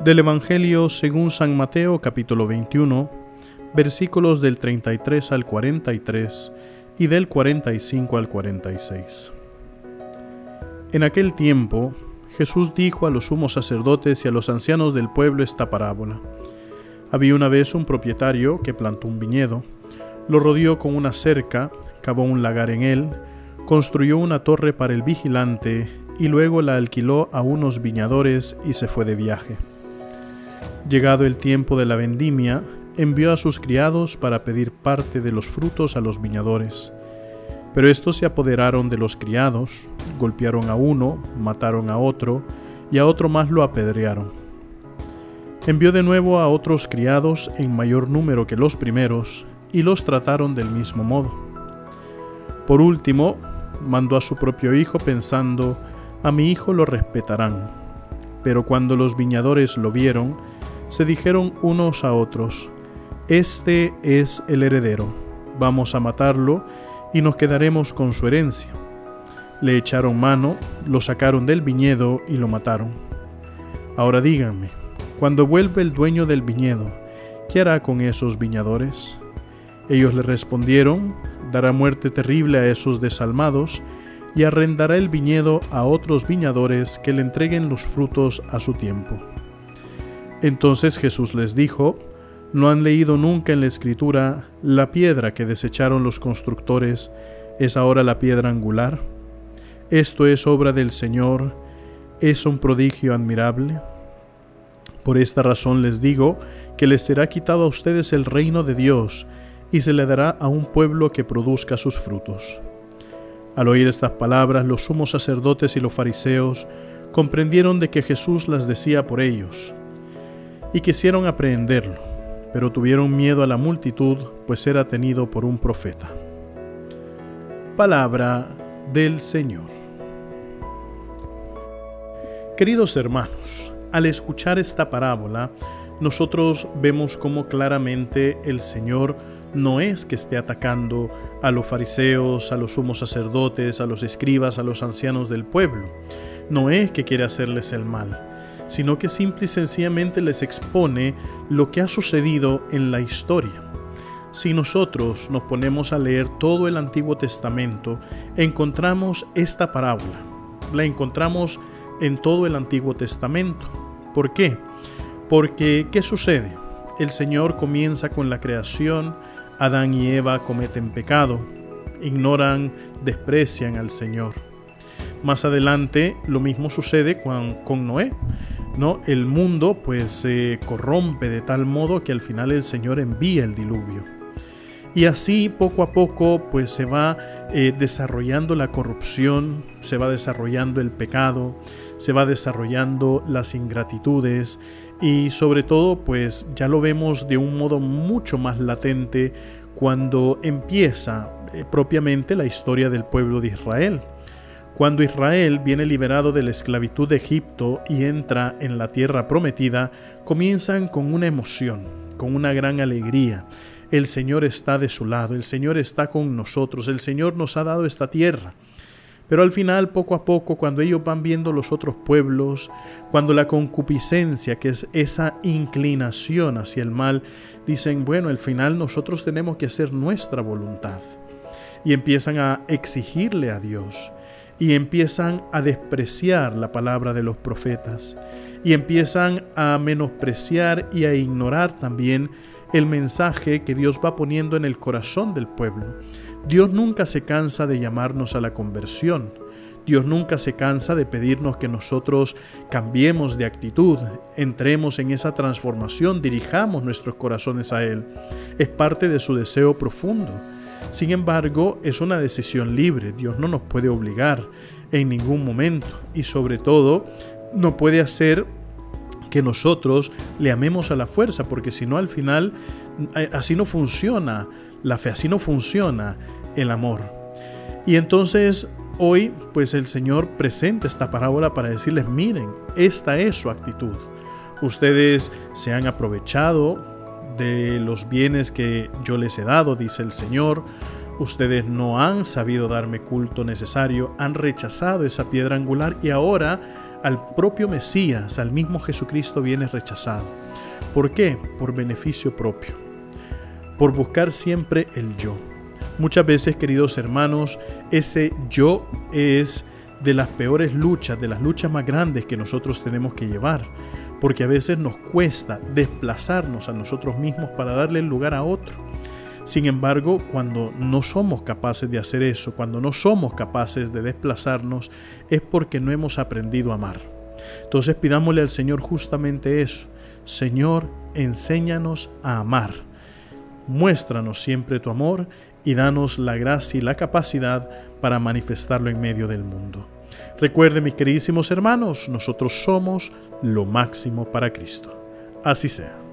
Del Evangelio según San Mateo, capítulo 21, versículos del 33 al 43 y del 45 al 46. En aquel tiempo, Jesús dijo a los sumos sacerdotes y a los ancianos del pueblo esta parábola. Había una vez un propietario que plantó un viñedo, lo rodeó con una cerca, cavó un lagar en él, construyó una torre para el vigilante y luego la alquiló a unos viñadores y se fue de viaje. Llegado el tiempo de la vendimia, envió a sus criados para pedir parte de los frutos a los viñadores. Pero estos se apoderaron de los criados, golpearon a uno, mataron a otro, y a otro más lo apedrearon. Envió de nuevo a otros criados en mayor número que los primeros, y los trataron del mismo modo. Por último, mandó a su propio hijo pensando, a mi hijo lo respetarán. Pero cuando los viñadores lo vieron, se dijeron unos a otros, este es el heredero, vamos a matarlo y nos quedaremos con su herencia. Le echaron mano, lo sacaron del viñedo y lo mataron. Ahora díganme, cuando vuelve el dueño del viñedo, ¿qué hará con esos viñadores? Ellos le respondieron, dará muerte terrible a esos desalmados y arrendará el viñedo a otros viñadores que le entreguen los frutos a su tiempo. Entonces Jesús les dijo, ¿no han leído nunca en la Escritura la piedra que desecharon los constructores es ahora la piedra angular? Esto es obra del Señor, es un prodigio admirable. Por esta razón les digo que les será quitado a ustedes el reino de Dios y se le dará a un pueblo que produzca sus frutos. Al oír estas palabras, los sumos sacerdotes y los fariseos comprendieron de que Jesús las decía por ellos y quisieron aprehenderlo, pero tuvieron miedo a la multitud, pues era tenido por un profeta. Palabra del Señor. Queridos hermanos, al escuchar esta parábola, nosotros vemos cómo claramente el Señor no es que esté atacando a los fariseos, a los sumos sacerdotes, a los escribas, a los ancianos del pueblo. No es que quiere hacerles el mal, sino que simple y sencillamente les expone lo que ha sucedido en la historia. Si nosotros nos ponemos a leer todo el Antiguo Testamento, encontramos esta parábola. La encontramos en todo el Antiguo Testamento. ¿Por qué? Porque, ¿qué sucede? El Señor comienza con la creación, Adán y Eva cometen pecado, ignoran, desprecian al Señor. Más adelante, lo mismo sucede con Noé. ¿No? El mundo pues se corrompe de tal modo que al final el Señor envía el diluvio. Y así poco a poco pues se va desarrollando la corrupción, se va desarrollando el pecado, se va desarrollando las ingratitudes y sobre todo pues ya lo vemos de un modo mucho más latente cuando empieza propiamente la historia del pueblo de Israel. Cuando Israel viene liberado de la esclavitud de Egipto y entra en la tierra prometida, comienzan con una emoción, con una gran alegría. El Señor está de su lado, el Señor está con nosotros, el Señor nos ha dado esta tierra. Pero al final, poco a poco, cuando ellos van viendo los otros pueblos, cuando la concupiscencia, que es esa inclinación hacia el mal, dicen, bueno, al final nosotros tenemos que hacer nuestra voluntad. Y empiezan a exigirle a Dios. Y empiezan a despreciar la palabra de los profetas. Y empiezan a menospreciar y a ignorar también el mensaje que Dios va poniendo en el corazón del pueblo. Dios nunca se cansa de llamarnos a la conversión. Dios nunca se cansa de pedirnos que nosotros cambiemos de actitud, entremos en esa transformación, dirijamos nuestros corazones a Él. Es parte de su deseo profundo. Sin embargo, es una decisión libre. Dios no nos puede obligar en ningún momento y sobre todo no puede hacer que nosotros le amemos a la fuerza, porque si no al final así no funciona la fe, así no funciona el amor. Y entonces hoy pues el Señor presenta esta parábola para decirles, miren, esta es su actitud. Ustedes se han aprovechado de los bienes que yo les he dado, dice el Señor. Ustedes no han sabido darme culto necesario, han rechazado esa piedra angular y ahora al propio Mesías, al mismo Jesucristo, viene rechazado. ¿Por qué? Por beneficio propio, por buscar siempre el yo. Muchas veces, queridos hermanos, ese yo es de las peores luchas, de las luchas más grandes que nosotros tenemos que llevar, porque a veces nos cuesta desplazarnos a nosotros mismos para darle el lugar a otro. Sin embargo, cuando no somos capaces de hacer eso, cuando no somos capaces de desplazarnos, es porque no hemos aprendido a amar. Entonces pidámosle al Señor justamente eso. Señor, enséñanos a amar. Muéstranos siempre tu amor y danos la gracia y la capacidad para manifestarlo en medio del mundo. Recuerden, mis queridísimos hermanos, nosotros somos lo máximo para Cristo. Así sea.